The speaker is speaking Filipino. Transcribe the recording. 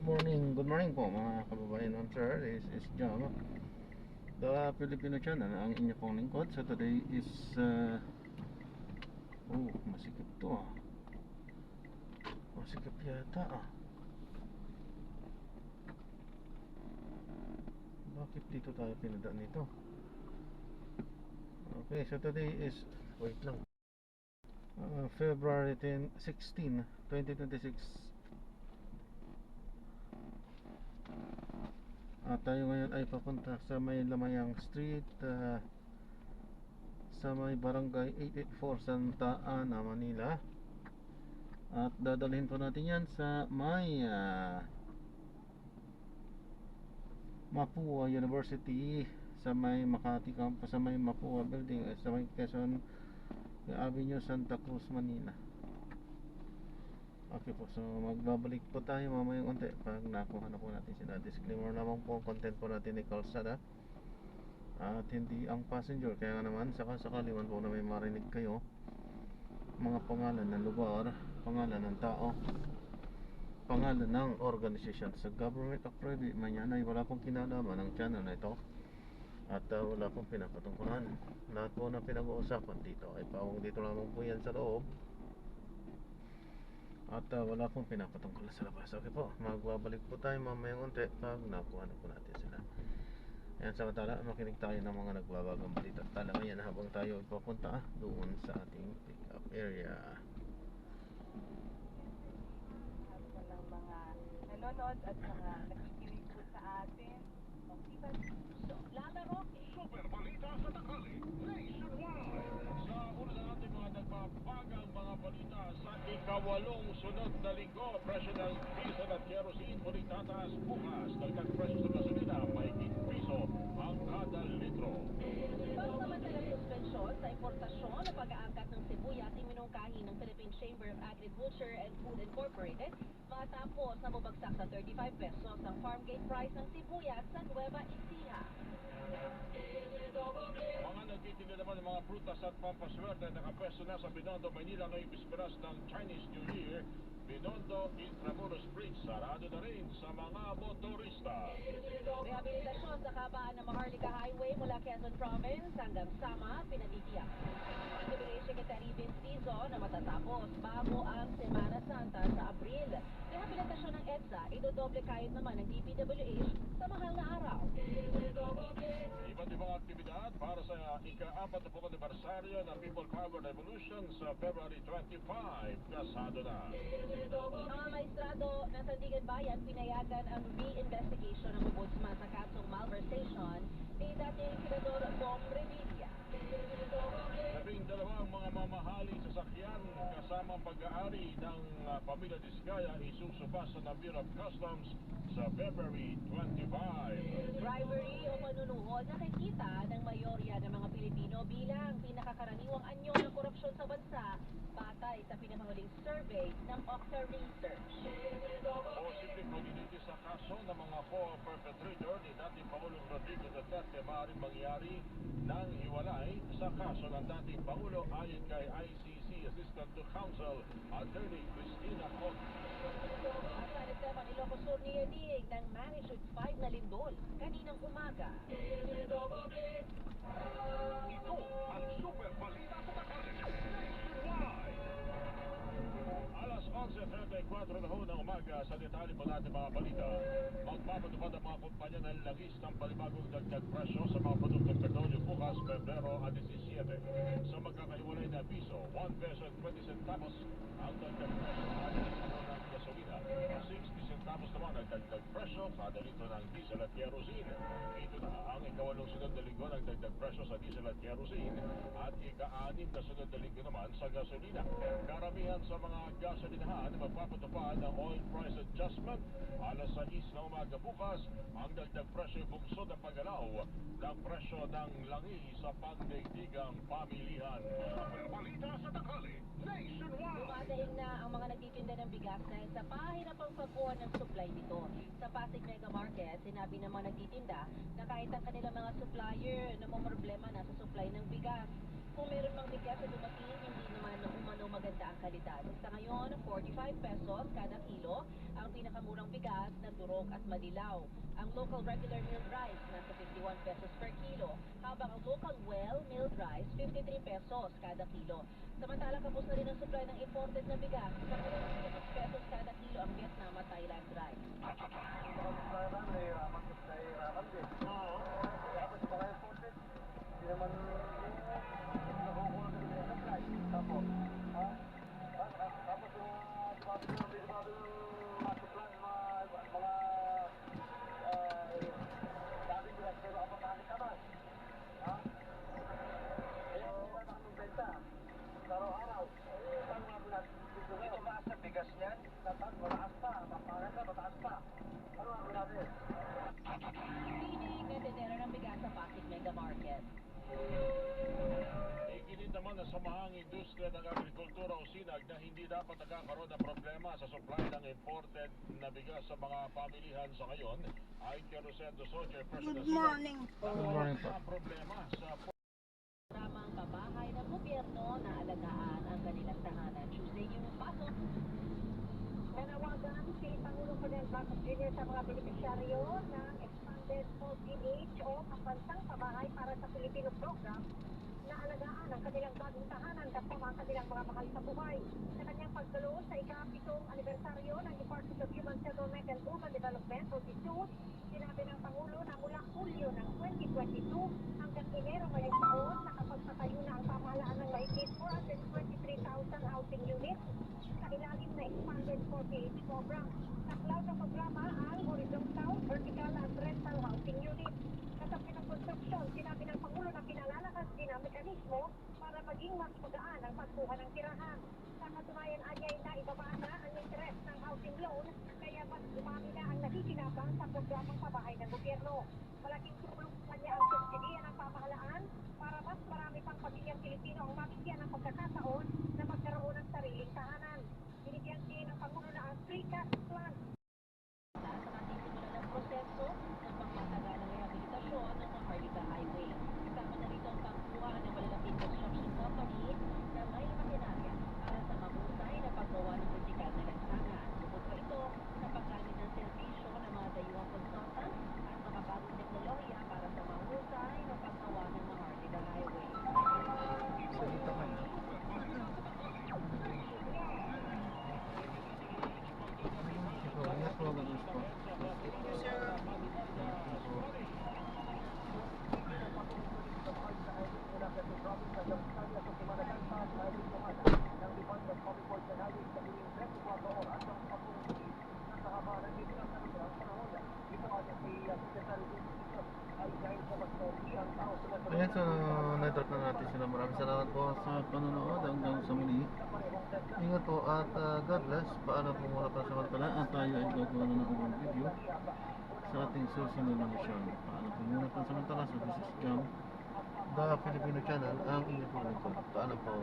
Good morning po mga kababayan. Sir, this is Jam, the Filipino channel, ang inyo pong lingkod. So today is masikip to masikip yata bakit dito tayo pinadaan nito? Okay, so today is, wait lang, February 16, 2026. At tayo ngayon ay papunta sa may Lamayang Street, sa may barangay 884 Santa Ana, Manila. At dadalhin po natin yan sa may Mapua University, sa may Makati campus, sa may Mapua building, sa may Quezon Avenue, Santa Cruz, Manila. Okay po, so magbabalik po tayo mamayang unti pag nakuha na po natin sila. Disclaimer lamang po, content po natin ay kalsada at hindi ang passenger. Kaya naman sakasakali man po na may marinig kayo mga pangalan ng lugar, pangalan ng tao, pangalan ng organisasyon sa government of private man yan, ay wala pong kinalaman ng channel na ito at wala pong pinapatungkulan. Lahat po na pinag-uusapan dito ay paong dito lamang po yan sa loob at wala pong pinapatungkulan sa labas. Okay po, magbabalik po tayo mamayang unti pag nakuha na po natin sila. Ayan, samantala makinig tayo ng mga nagbabagang balita talaga yan habang tayo ipapunta doon sa ating pick up area. Ng mga nanonood at mga nakikinig po sa atin. Lalaro. Super balita sa tanghali, nationwide. Sa una natin mga nagbabagang mga balita sa ikawalong sunod na linggo, presyo ng diesel at kerosene ulit tataas bukas. Dagdag presyo sa gasolina, may piso ang kada litro. Pagsamantalang suspensyon sa importasyon na pag-aangkat ng sibuyas iminungkahi ng Philippine Chamber of Agriculture and Food Incorporated matapos na bumagsak sa 35 pesos ang farm gate price ng sibuyas sa Nueva Ecija. Mga nagtitinda naman ng mga prutas at pampaswerte nakapwesto na sa Binondo, Maynila ngayong bisperas ng Chinese New Year. Binondo Intramuros Bridge sarado na rin sa mga motorista. Rehabilitasyon sa kabaan ng Maharlika Highway mula Quezon Province hanggang Sama, pinanitiyak. Secretary Secretary Vince Tizo na matatapos bago ang Semana Santa sa Abril. Rehabilitasyon ng EDSA, idodoble kahit naman ng DPWH sa mahal na araw. Iba't ibang aktibidad para sa ika-40 anibersaryo ng People Power Revolution sa February 25. Kasado na. Ang mga maestrado ng Sandigan Bayan pinayagan ang re-investigation ng ombudsman sa kasong malversation ni dating Senador Bong Revilla. 12 mga mamahaling sasakyan kasama pag-aari ng pamilya Diskaya isusubasta ng Bureau of Customs sa February 25. Bribery o panunuhod nakikita ng mayorya ng mga Pilipino bilang pinakakaraniwang anyo ng korupsyon sa bansa batay sa pinakahuling survey ng Octa Research. Posibleng magliliti sa kaso ng mga co-perpetrator ni dating Pangulong Rodrigo Duterte maaaring mangyari ng hiwalay sa kaso ng dating Pangulo ayon kay ICC Assistant to Counsel Attorney Cristina Cot. At sa Esteban Ilocos Sur niyanig ng magnitude 5 na lindol kaninang umaga. Ito ang super balita sa tanghali nationwide. Alas 11:34 na ho ng umaga sa detalye mo natin mga balita. Magpapatupad ang mga kumpanya ng langis ng panibagong dagdag presyo sa mga produktong petrolyo bukas Pebrero 17. Sa magkakahiwalay na piso, 1 peso at 20 centavos ang dagdag presyo kada litro ng gasolina. 60 centavos naman ang dagdag presyo kada litro ng diesel at kerosene. Ito na ang ikawalong sunod na linggo ng dagdag presyo sa diesel at kerosene at ika-anim na sunod na linggo naman sa gasolina. Karamihan sa mga gasolinahan magpapatupad ng oil price adjustment. Alas 6 na umaga bukas, ang dagdag presyo bungsod ng paggalaw ng presyo ng langis sa pandaigdigang pamilihan. Super balita sa tanghali nationwide. Dumadaing na ang mga nagtitinda ng bigas dahil sa pahirapang pagkuha ng supply nito. Sa Pasig Mega Market, sinabi ng mga nagtitinda na kahit ang kanilang mga supplier namumroblema na sa supply ng bigas. Kung meron mang bigas na dumating, hindi naman umano maganda ang kalidad. Sa ngayon, 45 pesos kada kilo ang pinakamurang bigas na durog at madilaw. Ang local regular milled rice nasa 51 pesos per kilo, habang ang local well-milled rice 53 pesos kada kilo. Samantalang kapos na rin ang supply ng imported na bigas. Sa ngayon, 56 pesos kada kilo ang Vietnam at Thailand rice. Pinig na tendera ng bigas sa Pasig Mega Market. Iginit naman na samahang industriya ng agrikultura o SINAG na hindi dapat nagkakaroon ng problema sa supply ng imported na bigas sa mga pamilihan sa ngayon. Ayon kay Rosendo Socher, President Good morning. Good morning po. sa problema sa Ramang pabahay ng gobyerno na alagaan ang kanilang tahanan. Tuesday yung pasok. Nanawagan si Pangulong Ferdinand Marcos Jr. sa mga benepisyaryo ng Expanded PH o Kapansang Pabahay para sa Pilipino Program na alagaan ang kanilang bagong tahanan kasama ang kanilang mga mahal sa buhay. Sa kanyang pagdalo sa ika-7 anibersaryo ng Department of Human Settlement and Urban Development o DSUD, sinabi ng Pangulo na mula Hulyo ng 2022 hanggang Enero ngayong taon, nakapagpatayo na ang pamahalaan ng mahigit 423,000 housing units sa ilalim na Expanded 4PH program. Taklaw sa programa ang horizontal, vertical at rental housing units. Kasabay ng construction, sinabi ng Pangulo na pinalalakas din ang mekanismo para maging mas magaan ang pagkuha ng tirahan. Sa katunayan, anyay na ibaba na ang interest ng housing loan, kaya mas dumami na ang nakikinabang sa programang pabahay ng gobyerno. Malaking tulong sa kanya ang subsidiya ng pamahalaan para mas marami pang pamilyang Pilipino ang mabigyan ng pagkakataon na magkaroon ng sariling tahanan. Binigyan din ng Pangulo na ang free cash plan. Sa nasisimula ng proseso ng pangmatagalang rehabilitasyon ng Maharlika Highway. Kasama na rito ang pagkuha ng malalaking construction company na may makinarya para sa mahusay na paggawa ng vertikal na lansangan. Bukod pa ito sa paggamit ng serbisyo ng mga dayuhang consultants at mga bagong teknolohiya para sa mahusay na paggawa ng Maharlika Highway. Salita ka na. Ito, ingat po, ganun po. Ayan, so na-drop na natin sila. Maraming salamat po sa panonood. Hanggang sa muli. Ingat po at God bless. Paalam po muna pa sa mantala at tayo ay gagawa na ng ibang video sa ating susunod na mission. Paalam po muna pa sa mantala. So this is Jam, the Filipino channel, ang inyong po. Paalam po.